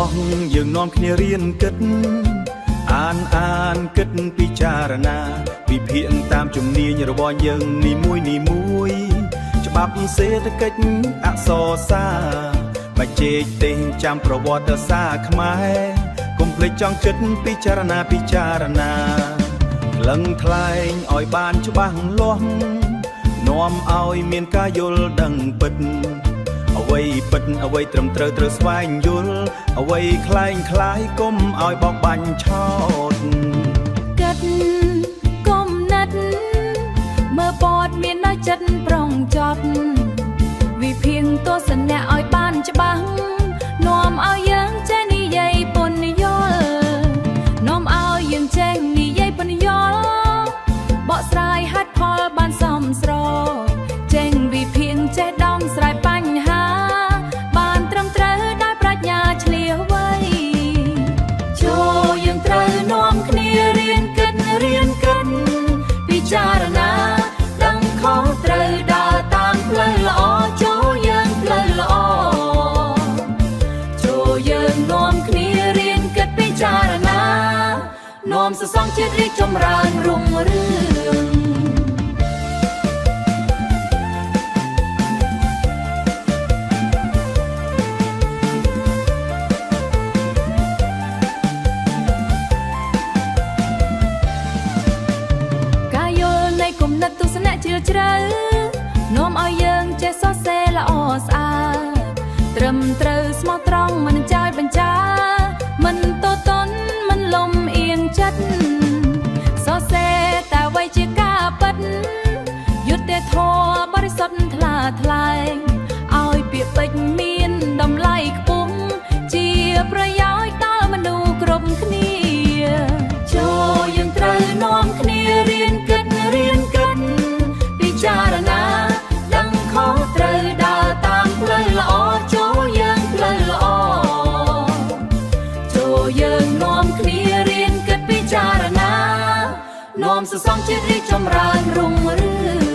ស់យើងនាំគ្នារៀនគិតអានគិតពិចារណាវិភាគតាមជំនាញរបស់យើងនីមួយច្បាប់សេដ្ឋកិច្ចអក្សរសាស្ត្របច្ចេកទេសចាំប្រវត្តិសាស្ត្រខ្មែរកុំភ្លេចចង់គិតពិចារណាក្លឹងថ្លែងឲ្យបានច្បាស់លាស់នាំឲ្យមានការយល់ដឹងពិតអ្វីពិតអ្វីត្រឹមត្រូវស្វែងយល់អ្វីคล้ายកុំឲ្យបោកបាញ់ឆោតគិតគុំណាត់មើលពតមាននៅចិត្តប្រុងចត់វិភាគទស្សនៈឲ្យបានច្បាស់នាំឲ្យយើងចេះនិយាយពន្យល់នាំឲ្យយើងចេះនិយាយពន្យល់បកស្រាយហេតុផលបានសមស្របចេញវិភាគចេះដំស្រាយបញ្ហាបានត្រឹមត្រូវដោយប្រាជ្ញាឆ្លៀសវៃចូលយើងត្រូវនាំគ្នារៀនគិតពិចារណាដឹងខុសត្រូវដើរតាមផ្លូវល្អចូលយើងផ្លូវល្អចូលយើងនាំគ្នារៀនគិតពិចារណានាំសរសងជាតិរីកចម្រើនរុងរឿងគំនិតទស្សនៈជ្រាលជ្រៅនាំឲ្យយើងចេះសរសេរល្អស្អាតត្រឹមត្រូវស្មោះត្រង់មិនចាយបញ្ចាមិនតតន់មិនលំអៀងចិត្តសរសេរតែអ្វីជាការពិតយុត្តិធម៌បរិសុទ្ធថ្លាថ្លែងឲ្យពាក្យពេចន៍មានតម្លៃខ្ពស់ជាប្រយោជន៍ដល់មនុស្សគ្រប់គ្នាចូលយើងត្រូវនាំគ្នារៀនគិតពិចារណាដឹងខុសត្រូវដើរតាមផ្លូវល្អចូលយើងផ្លូវល្អចូលយើងនាំគ្នារៀនគិតពិចារណានាំសរសងជាតិរីកចម្រើនរុងរឿង